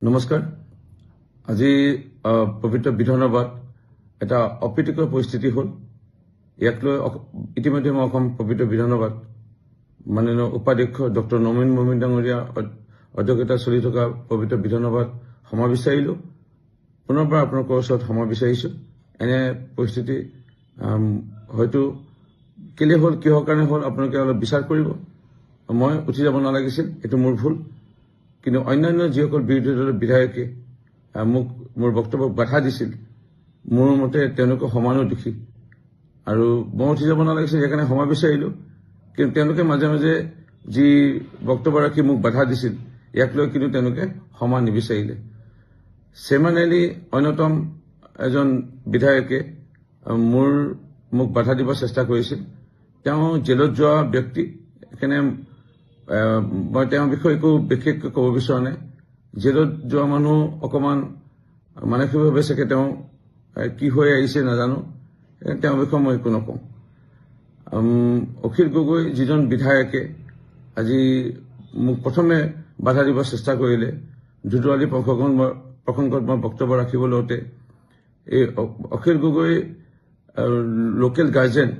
নমস্কাৰ। আজি পবিত্ৰ বিধানসভাত এটা অপ্ৰীতিকৰ পৰিস্থিতি হ'ল। ইয়াক লৈ ইতিমধ্যে মই অসম পবিত্ৰ বিধানসভাত মাননীয় উপাধ্যক্ষ ডক্টৰ নমীন মমিন ডাঙৰীয়া অধ্যক্ষতা চলি থকা পবিত্ৰ বিধানসভাত ক্ষমা বিচাৰিলোঁ। পুনৰবাৰ আপোনালোকৰ ওচৰত ক্ষমা বিচাৰিছোঁ। এনে পৰিস্থিতি হয়তো কেলে হ'ল, কিহৰ কাৰণে হ'ল আপোনালোকে অলপ বিচাৰ কৰিব। মই উঠি যাব নালাগিছিল, এইটো মোৰ ভুল। কিন্তু অন্যান্য যিসকল বিৰোধী দলৰ বিধায়কে মোক মোৰ বক্তব্যক বাধা দিছিল, মোৰ মতে তেওঁলোকে সমানো দোষী আৰু মই উঠি যাব নালাগিছিল, সেইকাৰণে ক্ষমা বিচাৰিলোঁ। কিন্তু তেওঁলোকে মাজে মাজে যি বক্তব্য ৰাখি মোক বাধা দিছিল, ইয়াক লৈ কিন্তু তেওঁলোকে ক্ষমা নিবিচাৰিলে। চেয়াৰমেন আলী অন্যতম এজন বিধায়কে মোক বাধা দিব চেষ্টা কৰিছিল। তেওঁ জেলত যোৱা ব্যক্তি, সেইকাৰণে মই তেওঁৰ বিষয়ে একো বিশেষকৈ ক'ব বিচৰা নাই। জেলত যোৱা মানুহ অকণমান মানসিকভাৱে চাগে তেওঁ কি হৈ আহিছে নাজানো, তেওঁৰ বিষয়ে মই একো নকওঁ। অখিল গগৈ যিজন বিধায়কে আজি মোক প্ৰথমে বাধা দিব চেষ্টা কৰিলে, ধুধুৱালী প্ৰসংগত মই বক্তব্য ৰাখিব লওঁতে, এই অখিল গগৈ লোকেল গাৰ্জেন।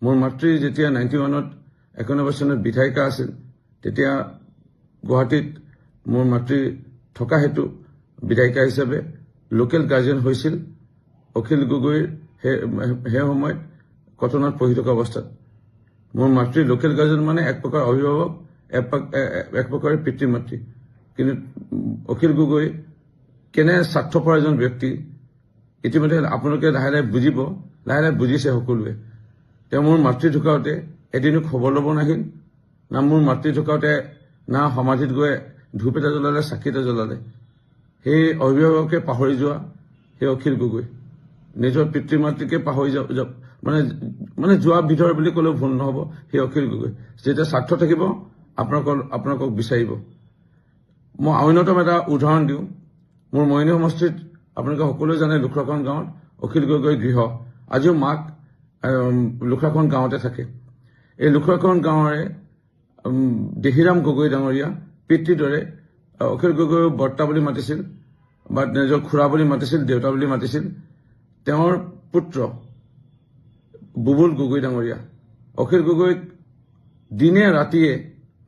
মোৰ মাতৃ যেতিয়া 91ত 91 চনত বিধায়িকা আছিল, তেতিয়া গুৱাহাটীত মোৰ মাতৃ থকা হেতু বিধায়িকা হিচাপে লোকেল গাৰ্জেন হৈছিল অখিল গগৈৰ সেই সময়ত কটনত পঢ়ি থকা অৱস্থাত। মোৰ মাতৃ লোকেল গাৰ্জেন মানে এক প্ৰকাৰ অভিভাৱক, এক প্ৰকাৰে পিতৃ মাতৃ। কিন্তু অখিল গগৈ কেনে স্বাৰ্থপৰ এজন ব্যক্তি, ইতিমধ্যে আপোনালোকে লাহে লাহে বুজিব, লাহে লাহে বুজিছে সকলোৱে। তেওঁ মোৰ মাতৃ ঢুকাওঁতে এদিনো খবৰ ল'ব নাহিল। না মোৰ মাতৃ ঢুকাওঁতে না সমাধিত গৈ ধূপ এটা জ্বলালে, চাকি এটা জ্বলালে। সেই অভিভাৱকে পাহৰি যোৱা সেই অখিল গগৈ, নিজৰ পিতৃ মাতৃকে পাহৰি মানে যোৱা বিধৰ বুলি ক'লেও ভুল নহ'ব। সেই অখিল গগৈ যেতিয়া স্বাৰ্থ থাকিব আপোনালোকক বিচাৰিব। মই অন্যতম এটা উদাহৰণ দিওঁ। মোৰ মইনী সমষ্টিত আপোনালোকে সকলোৱে জানে লুখ্ৰাখন গাঁৱত অখিল গগৈৰ গৃহ। আজিও মাক লুখ্ৰাখন গাঁৱতে থাকে। এই লুখ্ৰাখন গাঁৱৰে দেহিৰাম গগৈ ডাঙৰীয়া পিতৃদৰে অখিল গগৈ বৰ্তা বুলি মাতিছিল বা নিজৰ খুৰা বুলি মাতিছিল, দেউতা বুলি মাতিছিল। তেওঁৰ পুত্ৰ বুবুল গগৈ ডাঙৰীয়া অখিল গগৈক দিনে ৰাতিয়ে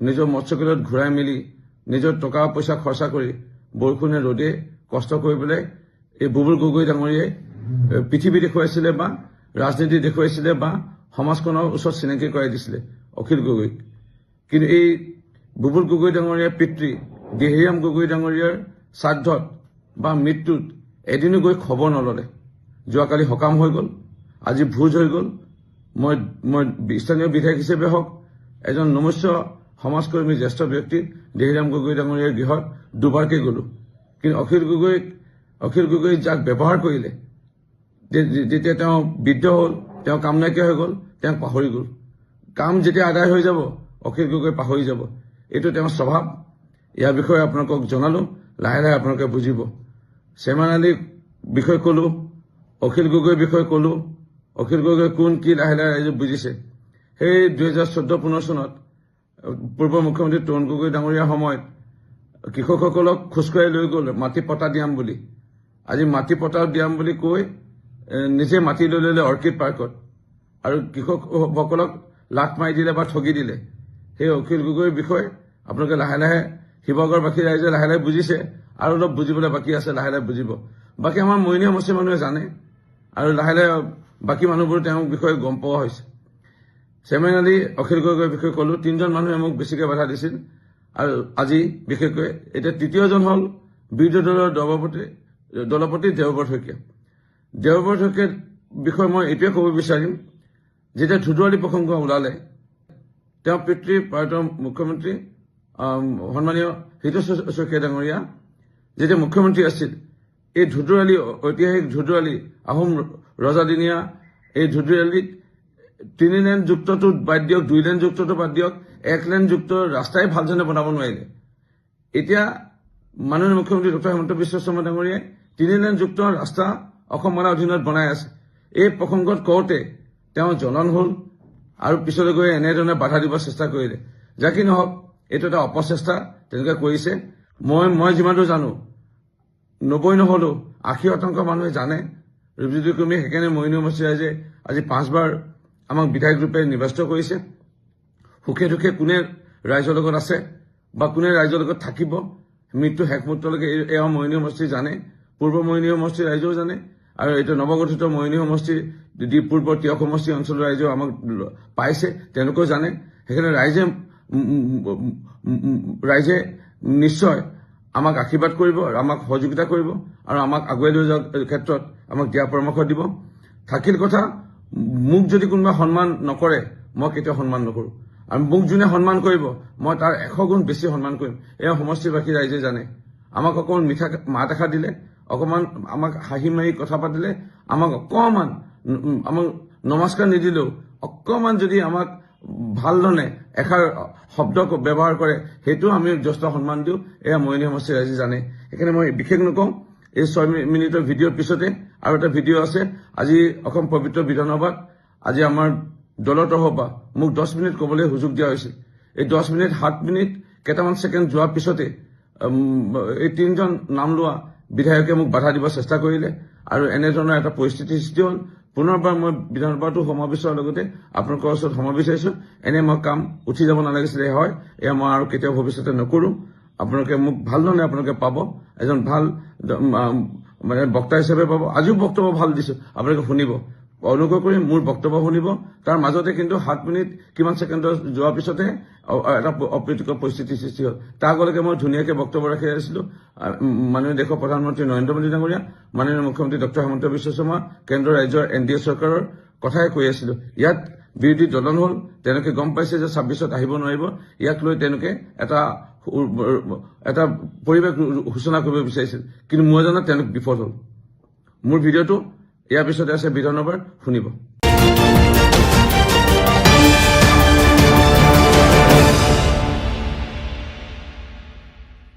নিজৰ মৎস্যকলত ঘূৰাই মেলি নিজৰ টকা পইচা খৰচা কৰি বৰষুণে ৰ'দে কষ্ট কৰি পেলাই এই বুবুল গগৈ ডাঙৰীয়াই পৃথিৱী দেখুৱাইছিলে বা ৰাজনীতি দেখুৱাইছিলে বা সমাজখনৰ ওচৰত চিনাকি কৰাই দিছিলে অখিল গগৈক। কিন্তু এই বুবুল গগৈ ডাঙৰীয়াৰ পিতৃ দেহিৰাম গগৈ ডাঙৰীয়াৰ শ্ৰাদ্ধত বা মৃত্যুত এদিনো গৈ খবৰ নললে। যোৱাকালি সকাম হৈ গ'ল, আজি ভোজ হৈ গ'ল। মই স্থানীয় বিধায়ক হিচাপে হওক, এজন নমস্য সমাজকৰ্মী জ্যেষ্ঠ ব্যক্তি দেহিৰাম গগৈ ডাঙৰীয়াৰ গৃহত দুবাৰকৈ গ'লো। কিন্তু অখিল গগৈ যাক ব্যৱহাৰ কৰিলে, যেতিয়া তেওঁ বৃদ্ধ হ'ল, তেওঁ কাম নাইকিয়া হৈ গ'ল, তেওঁক পাহৰি গ'ল। কাম যেতিয়া আদায় হৈ যাব অখিল গগৈ পাহৰি যাব। এইটো তেওঁৰ স্বভাৱ। ইয়াৰ বিষয়ে আপোনালোকক জনালোঁ, লাহে লাহে আপোনালোকে বুজিব। চেয়াৰমেন আলীৰ বিষয়ে ক'লোঁ, অখিল গগৈৰ বিষয়ে ক'লোঁ। অখিল গগৈ কোন কি লাহে লাহে ৰাইজে বুজিছে। সেই 2014-15 চনত পূৰ্ব মুখ্যমন্ত্ৰী তৰুণ গগৈ ডাঙৰীয়াৰ সময়ত কৃষকসকলক খোজকাঢ়ি লৈ গ'ল মাটি পটা দিয়াম বুলি। আজি মাটি পটা দিয়াম বুলি কৈ নিজে মাটি লৈ ল'লে অৰ্কিড পাৰ্কত আৰু কৃষকসকলক লাট মাৰি দিলে বা ঠগি দিলে। সেই অখিল গগৈৰ বিষয়ে আপোনালোকে লাহে লাহে শিৱসাগৰবাসী ৰাইজে লাহে লাহে বুজিছে, আৰু অলপ বুজিবলৈ বাকী আছে, লাহে লাহে বুজিব। বাকী আমাৰ মইনী সমষ্টিৰ মানুহে জানে আৰু লাহে লাহে বাকী মানুহবোৰ তেওঁৰ বিষয়ে গম পোৱা হৈছে। চেয়াৰমেন আলী অখিল গগৈৰ বিষয়ে ক'লোঁ। 3জন মানুহে মোক বেছিকৈ বাধা দিছিল আৰু আজি বিশেষকৈ এতিয়া তৃতীয়জন হ'ল বিৰোধী দলৰ দলপতি দেৱব্ৰত শইকীয়া। দেৱব্ৰত শইকীয়াৰ বিষয়ে মই এইটোৱে ক'ব বিচাৰিম, যেতিয়া ধুধুৱালী প্ৰসংগ ওলালে, তেওঁৰ পিতৃ ভাৰতৰ মুখ্যমন্ত্ৰী সন্মানীয় হিতেশ শইকীয়া ডাঙৰীয়া যেতিয়া মুখ্যমন্ত্ৰী আছিল, এই ধুধুৱালী ঐতিহাসিক ধুধুৱালী আহোম ৰজাদিনীয়া এই ধুধুৱালীত 3 লেনযুক্তটো বাদ দিয়ক, 2 লেনযুক্তটো বাদ দিয়ক, 1 লেনযুক্ত ৰাস্তাই ভালজনে বনাব নোৱাৰিলে। এতিয়া মাননীয় মুখ্যমন্ত্ৰী ডক্টৰ হিমন্ত বিশ্ব শৰ্মা ডাঙৰীয়াই 3 লেনযুক্ত ৰাস্তা অসম মানাৰ অধীনত বনাই আছে। এই প্ৰসংগত কওঁতে তেওঁ জ্বলন হ'ল আৰু পিছলৈ গৈ এনেধৰণে বাধা দিব চেষ্টা কৰিলে। যাকে নহওক, এইটো এটা অপচেষ্টা তেওঁলোকে কৰিছে। মই যিমানটো জানো 90 নহলেও 80% মানুহে জানে ৰূপজ্যোতি কুৰ্মী। সেইকাৰণে মইনু সমষ্টি ৰাইজে আজি 5বাৰ আমাক বিধায়ক ৰূপে নিৰ্বাচিত কৰিছে। সুখে দুখে কোনে ৰাইজৰ লগত আছে বা কোনে ৰাইজৰ লগত থাকিব মৃত্যু শেষ মুহূৰ্তলৈকে এয়া মইনু সমষ্টি জানে, পূৰ্ব মইনু সমষ্টিৰ ৰাইজেও জানে, আৰু এইটো নৱগঠিত মইনু সমষ্টিৰ পূৰ্ব তিয়ক সমষ্টি অঞ্চলৰ ৰাইজেও আমাক পাইছে, তেওঁলোকেও জানে। সেইকাৰণে ৰাইজে নিশ্চয় আমাক আশীৰ্বাদ কৰিব, আমাক সহযোগিতা কৰিব, আৰু আমাক আগুৱাই লৈ যোৱাৰ ক্ষেত্ৰত আমাক দিয়া পৰামৰ্শ দিব। থাকিল কথা, মোক যদি কোনোবা সন্মান নকৰে মই কেতিয়াও সন্মান নকৰো, আৰু মোক যোনে সন্মান কৰিব মই তাৰ 100 গুণ বেছি সন্মান কৰিম। এয়া সমষ্টিবাসী ৰাইজে জানে। আমাক অকণমান মিঠা মাত এষাৰ দিলে, অকণমান আমাক হাঁহি মাৰি কথা পাতিলে, আমাক অকণমান আমাক নমস্কাৰ নিদিলেও অকণমান যদি আমাক ভালধৰণে এষাৰ শব্দ ব্যৱহাৰ কৰে, সেইটো আমি যথেষ্ট সন্মান দিওঁ। এয়া মইনু সমষ্টিৰ ৰাইজে জানে। সেইকাৰণে মই বিশেষ নকওঁ। এই 6 মিনিটৰ ভিডিঅ'ৰ পিছতে আৰু এটা ভিডিঅ' আছে। আজি অসম পবিত্ৰ বিধানসভাত আজি আমাৰ দলৰ তৰফৰ পৰা মোক 10 মিনিট ক'বলৈ সুযোগ দিয়া হৈছিল। এই 10 মিনিট 7 মিনিট কেইটামান ছেকেণ্ড যোৱাৰ পিছতে এই 3জন নাম লোৱা বিধায়কে মোক বাধা দিব চেষ্টা কৰিলে, আৰু এনেধৰণৰ এটা পৰিস্থিতিৰ সৃষ্টি হ'ল। পুনৰবাৰ মই বিধানসভাতো সমাৱেশৰ লগতে আপোনালোকৰ ওচৰত ক্ষমা বিচাৰিছোঁ। এনে মই কাম উঠি যাব নালাগিছিলে। হয়, এয়া মই আৰু কেতিয়াও ভৱিষ্যতে নকৰোঁ। আপোনালোকে মোক ভালধৰণে আপোনালোকে পাব, এজন ভাল মানে বক্তা হিচাপে পাব। আজিও বক্তব্য ভাল দিছোঁ, আপোনালোকে শুনিব। অনুগ্ৰহ কৰি মোৰ বক্তব্য শুনিব। তাৰ মাজতে কিন্তু 7 মিনিট কিমান ছেকেণ্ডৰ যোৱাৰ পিছতে এটা অপ্ৰীতিকৰ পৰিস্থিতিৰ সৃষ্টি হ'ল। তাৰ আগলৈকে মই ধুনীয়াকৈ বক্তব্য ৰাখি আহিছিলোঁ। মাননীয় দেশৰ প্ৰধানমন্ত্ৰী নৰেন্দ্ৰ মোদী ডাঙৰীয়া, মাননীয় মুখ্যমন্ত্ৰী ডক্টৰ হিমন্ত বিশ্ব শৰ্মা, কেন্দ্ৰ ৰাজ্যৰ NDA চৰকাৰৰ কথাই কৈ আছিলোঁ। ইয়াত বিৰোধী দলন হ'ল, তেওঁলোকে গম পাইছে যে 26ত আহিব নোৱাৰিব। ইয়াক লৈ তেওঁলোকে এটা পৰিৱেশ সূচনা কৰিব বিচাৰিছিল, কিন্তু মই জনাত তেওঁলোক বিফল হ'ল। মোৰ ভিডিঅ'টো ইয়াৰ পিছতে আছে বিধানসভাৰ, শুনিব।